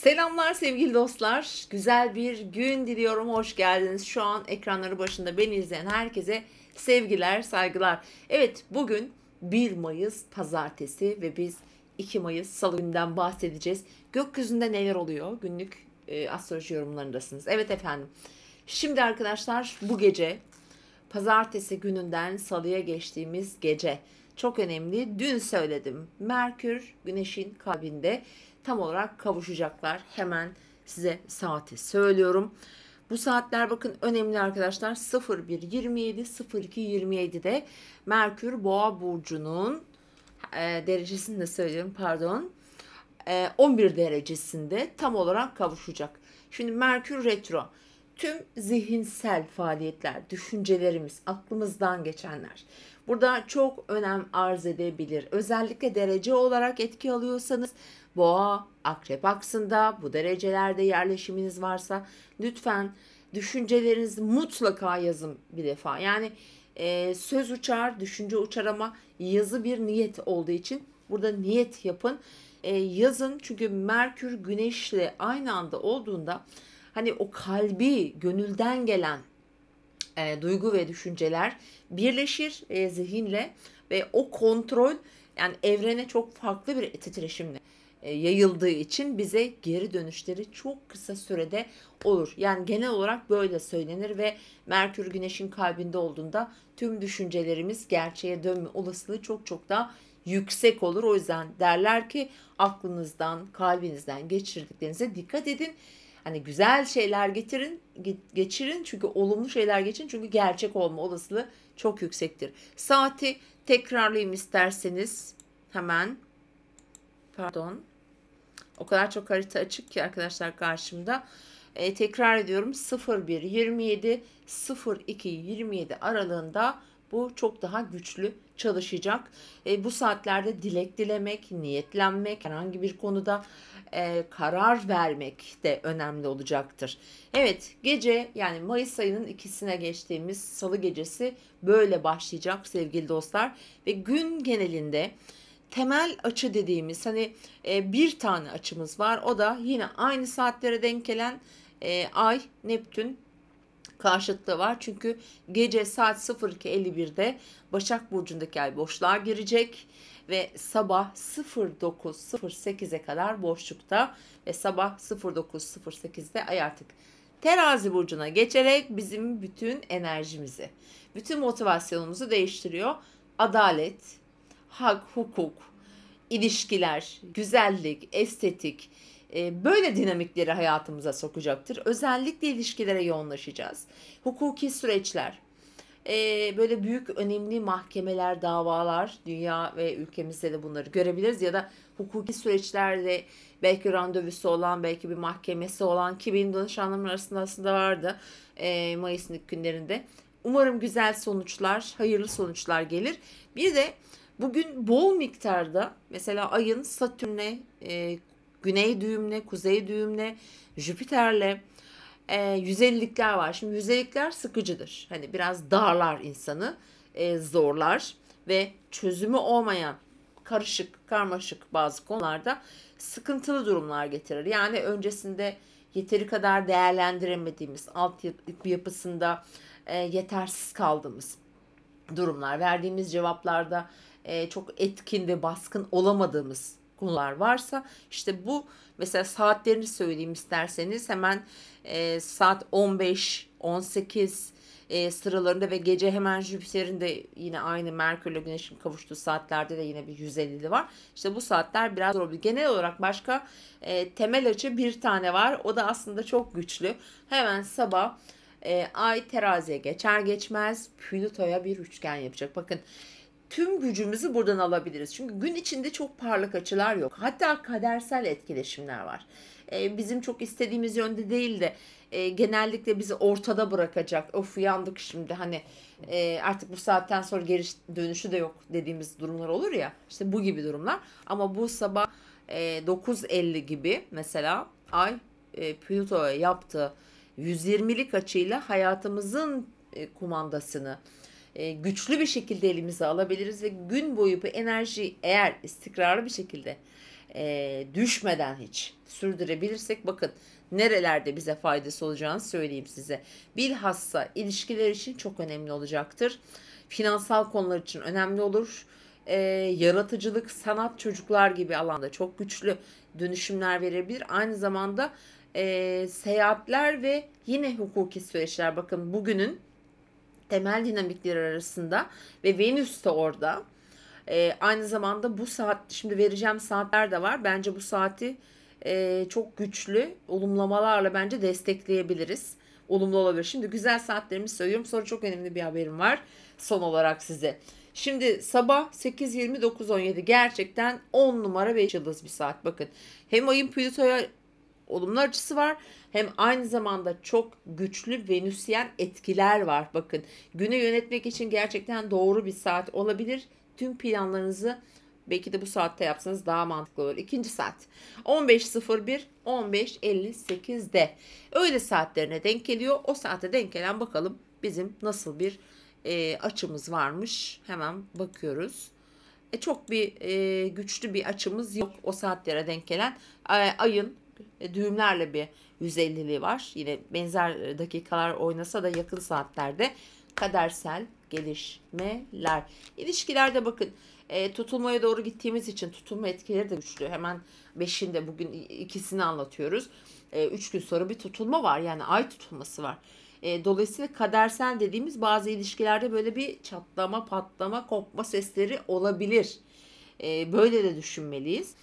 Selamlar sevgili dostlar. Güzel bir gün diliyorum. Hoş geldiniz. Şu an ekranları başında beni izleyen herkese sevgiler, saygılar. Evet, bugün 1 Mayıs Pazartesi ve biz 2 Mayıs Salı gününden bahsedeceğiz. Gökyüzünde neler oluyor? Günlük astroloji yorumlarındasınız. Evet efendim. Şimdi arkadaşlar bu gece Pazartesi gününden Salı'ya geçtiğimiz gece çok önemli. Dün söyledim. Merkür Güneş'in kalbinde tam olarak kavuşacaklar. Hemen size saati söylüyorum. Bu saatler bakın önemli arkadaşlar. 01.27 02.27'de Merkür Boğa burcunun derecesini de söylüyorum pardon. 11 derecesinde tam olarak kavuşacak. Şimdi Merkür retro. Tüm zihinsel faaliyetler, düşüncelerimiz, aklımızdan geçenler burada çok önem arz edebilir. Özellikle derece olarak etki alıyorsanız Boğa, Akrep aksında bu derecelerde yerleşiminiz varsa lütfen düşüncelerinizi mutlaka yazın bir defa. Yani söz uçar, düşünce uçar ama yazı bir niyet olduğu için burada niyet yapın. Yazın çünkü Merkür Güneş'le aynı anda olduğunda hani o kalbi, gönülden gelen duygu ve düşünceler birleşir zihinle ve o kontrol yani evrene çok farklı bir titreşimle yayıldığı için bize geri dönüşleri çok kısa sürede olur. Yani genel olarak böyle söylenir ve Merkür Güneş'in kalbinde olduğunda tüm düşüncelerimiz gerçeğe dönme olasılığı çok çok daha yüksek olur. O yüzden derler ki aklınızdan, kalbinizden geçirdiklerinize dikkat edin. Hani güzel şeyler geçirin çünkü olumlu şeyler geçin çünkü gerçek olma olasılığı çok yüksektir. Saati tekrarlayayım isterseniz hemen. Pardon. O kadar çok harita açık ki arkadaşlar karşımda. Tekrar ediyorum 01.27 02.27 aralığında bu çok daha güçlü çalışacak. Bu saatlerde dilek dilemek, niyetlenmek, herhangi bir konuda karar vermek de önemli olacaktır. Evet, gece yani Mayıs ayının ikisine geçtiğimiz Salı gecesi böyle başlayacak sevgili dostlar ve gün genelinde temel açı dediğimiz hani bir tane açımız var. O da yine aynı saatlere denk gelen Ay, Neptün karşıtlığı var. Çünkü gece saat 02.51'de Başak Burcu'ndaki ay boşluğa girecek ve sabah 09.08'e kadar boşlukta ve sabah 09.08'de ay artık Terazi Burcu'na geçerek bizim bütün enerjimizi, bütün motivasyonumuzu değiştiriyor. Adalet, hak, hukuk, ilişkiler, güzellik, estetik böyle dinamikleri hayatımıza sokacaktır. Özellikle ilişkilere yoğunlaşacağız. Hukuki süreçler, böyle büyük önemli mahkemeler, davalar, dünya ve ülkemizde de bunları görebiliriz ya da hukuki süreçlerde belki randevusu olan, belki bir mahkemesi olan ki benim danışanlarımın arasında aslında vardı Mayıs'ın ilk günlerinde. Umarım güzel sonuçlar, hayırlı sonuçlar gelir. Bir de bugün bol miktarda mesela ayın Satürn'le, güney düğümle, kuzey düğümle, Jüpiter'le 150'likler var. Şimdi 150'likler sıkıcıdır. Hani biraz darlar insanı, zorlar ve çözümü olmayan karışık, karmaşık bazı konularda sıkıntılı durumlar getirir. Yani öncesinde yeteri kadar değerlendiremediğimiz, alt yapısında yetersiz kaldığımız durumlar, verdiğimiz cevaplarda çok etkin ve baskın olamadığımız konular varsa işte bu mesela saatlerini söyleyeyim isterseniz hemen saat 15, 18 sıralarında ve gece hemen Jüpiter'in de yine aynı Merkür'le Güneş'in kavuştuğu saatlerde de yine bir 150'li var. İşte bu saatler biraz zor. Genel olarak başka temel açı bir tane var. O da aslında çok güçlü. Hemen sabah Ay teraziye geçer geçmez Plüto'ya bir üçgen yapacak. Bakın tüm gücümüzü buradan alabiliriz. Çünkü gün içinde çok parlak açılar yok. Hatta kadersel etkileşimler var. Bizim çok istediğimiz yönde değil de genellikle bizi ortada bırakacak. Of uyandık şimdi hani artık bu saatten sonra geri dönüşü de yok dediğimiz durumlar olur ya. İşte bu gibi durumlar. Ama bu sabah 9.50 gibi mesela Ay Plüto'ya yaptığı 120'lik açıyla hayatımızın kumandasını güçlü bir şekilde elimize alabiliriz ve gün boyu bu enerji eğer istikrarlı bir şekilde düşmeden hiç sürdürebilirsek bakın nerelerde bize faydası olacağını söyleyeyim size. Bilhassa ilişkiler için çok önemli olacaktır. Finansal konular için önemli olur. Yaratıcılık, sanat, çocuklar gibi alanda çok güçlü dönüşümler verebilir. Aynı zamanda seyahatler ve yine hukuki süreçler bakın bugünün temel dinamikleri arasında ve Venüs de orada. Aynı zamanda bu saat şimdi vereceğim saatler de var. Bence bu saati çok güçlü olumlamalarla bence destekleyebiliriz. Olumlu olabilir. Şimdi güzel saatlerimi söylüyorum. Sonra çok önemli bir haberim var son olarak size. Şimdi sabah 8:20-9:17 gerçekten 10 numara 5 yıldız bir saat. Bakın hem ayın Plüto'ya olumlu açısı var hem aynı zamanda çok güçlü venüsyen etkiler var. Bakın günü yönetmek için gerçekten doğru bir saat olabilir. Tüm planlarınızı belki de bu saatte yapsanız daha mantıklı olur. İkinci saat 15:01-15:58'de öğle saatlerine denk geliyor. O saate denk gelen bakalım bizim nasıl bir açımız varmış. Hemen bakıyoruz. Çok bir güçlü bir açımız yok o saatlere denk gelen. Ayın düğümlerle bir 150'liği var. Yine benzer dakikalar oynasa da yakın saatlerde kadersel gelişmeler. İlişkilerde bakın tutulmaya doğru gittiğimiz için tutulma etkileri de güçlü. Hemen 5'inde bugün ikisini anlatıyoruz. 3 gün sonra bir tutulma var. Yani ay tutulması var. Dolayısıyla kadersel dediğimiz bazı ilişkilerde böyle bir çatlama, patlama, kopma sesleri olabilir. Böyle de düşünmeliyiz.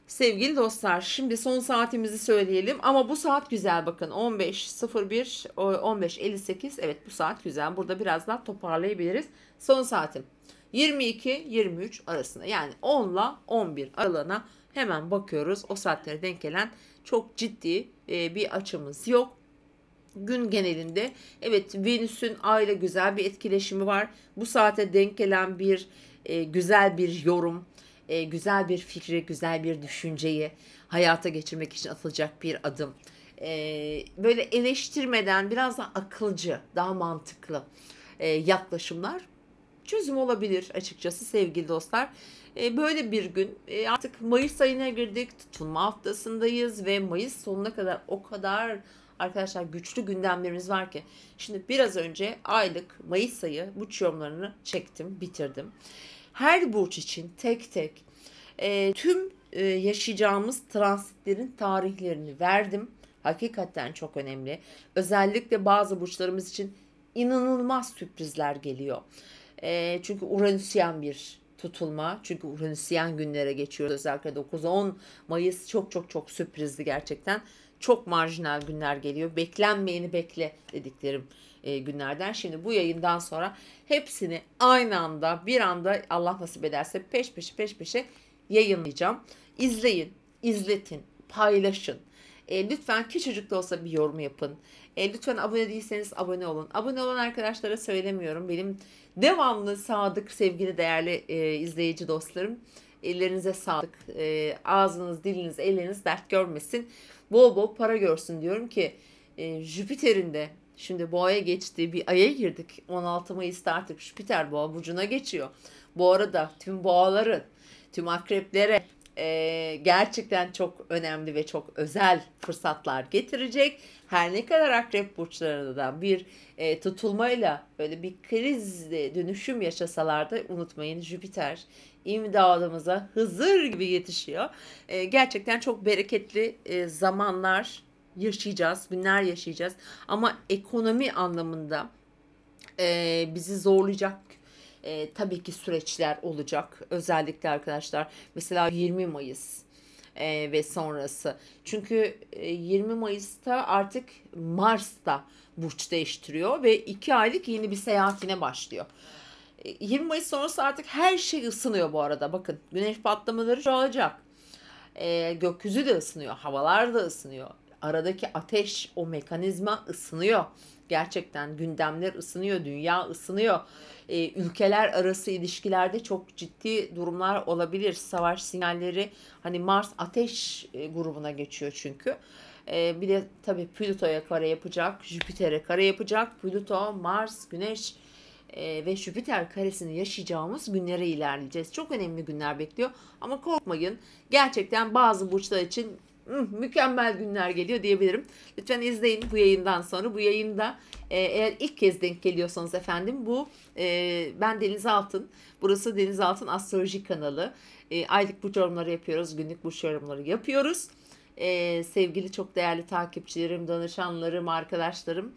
Sevgili dostlar, şimdi son saatimizi söyleyelim ama bu saat güzel bakın 15:01 15:58 evet bu saat güzel. Burada biraz daha toparlayabiliriz. Son saatim 22-23 arasında yani 10 ile 11 aralığına hemen bakıyoruz. O saatlere denk gelen çok ciddi bir açımız yok. Gün genelinde evet Venüs'ün Ay'la güzel bir etkileşimi var. Bu saate denk gelen bir güzel bir yorum, güzel bir fikri, güzel bir düşünceyi hayata geçirmek için atılacak bir adım. Böyle eleştirmeden biraz daha akılcı, daha mantıklı yaklaşımlar çözüm olabilir açıkçası sevgili dostlar. Böyle bir gün artık Mayıs ayına girdik, tutulma haftasındayız ve Mayıs sonuna kadar o kadar arkadaşlar güçlü gündemlerimiz var ki. Şimdi biraz önce aylık Mayıs ayı burç yorumlarını çektim, bitirdim. Her burç için tek tek tüm yaşayacağımız transitlerin tarihlerini verdim. Hakikaten çok önemli. Özellikle bazı burçlarımız için inanılmaz sürprizler geliyor. Çünkü Uranüsyen bir tutulma. Çünkü Uranüsyen günlere geçiyoruz. Özellikle 9-10 Mayıs çok çok çok sürprizli gerçekten. Çok marjinal günler geliyor. Beklenmeyeni bekle dediklerim günlerden. Şimdi bu yayından sonra hepsini aynı anda bir anda Allah nasip ederse peş peşe yayınlayacağım. İzleyin, izletin, paylaşın. Lütfen küçücük de olsa bir yorum yapın. Lütfen abone değilseniz abone olun. Abone olan arkadaşlara söylemiyorum. Benim devamlı sadık, sevgili, değerli izleyici dostlarım. Ellerinize sağlık. Ağzınız, diliniz, elleriniz dert görmesin. Bol bol para görsün diyorum ki Jüpiter'in de şimdi boğaya geçtiği bir aya girdik. 16 Mayıs'ta artık Jüpiter boğa burcuna geçiyor. Bu arada tüm boğaların, tüm akreplere gerçekten çok önemli ve çok özel fırsatlar getirecek. Her ne kadar akrep burçlarında da bir tutulmayla böyle bir kriz dönüşüm yaşasalar da unutmayın Jüpiter imdadımıza Hızır gibi yetişiyor. Gerçekten çok bereketli zamanlar yaşayacağız, günler yaşayacağız. Ama ekonomi anlamında bizi zorlayacak tabii ki süreçler olacak. Özellikle arkadaşlar mesela 20 Mayıs ve sonrası. Çünkü 20 Mayıs'ta artık Mars da burç değiştiriyor ve 2 aylık yeni bir seyahatine başlıyor. 20 Mayıs sonrası artık her şey ısınıyor bu arada. Bakın güneş patlamaları olacak. Gökyüzü de ısınıyor. Havalar da ısınıyor. Aradaki ateş, o mekanizma ısınıyor. Gerçekten gündemler ısınıyor. Dünya ısınıyor. Ülkeler arası ilişkilerde çok ciddi durumlar olabilir. Savaş sinyalleri hani Mars ateş grubuna geçiyor çünkü. Bir de tabii Plüto'ya kare yapacak. Jüpiter'e kare yapacak. Plüto, Mars, Güneş ve Jüpiter karesini yaşayacağımız günlere ilerleyeceğiz. Çok önemli günler bekliyor ama korkmayın. Gerçekten bazı burçlar için mükemmel günler geliyor diyebilirim. Lütfen izleyin bu yayından sonra. Bu yayında eğer ilk kez denk geliyorsanız efendim ben Deniz Altın. Burası Deniz Altın Astroloji kanalı. Aylık burç yorumları yapıyoruz. Günlük burç yorumları yapıyoruz. Sevgili çok değerli takipçilerim, danışanlarım, arkadaşlarım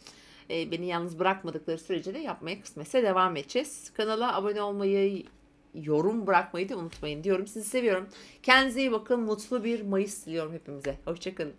beni yalnız bırakmadıkları sürece de yapmaya kısmetse devam edeceğiz. Kanala abone olmayı, yorum bırakmayı da unutmayın diyorum. Sizi seviyorum. Kendinize iyi bakın. Mutlu bir Mayıs diliyorum hepimize. Hoşçakalın.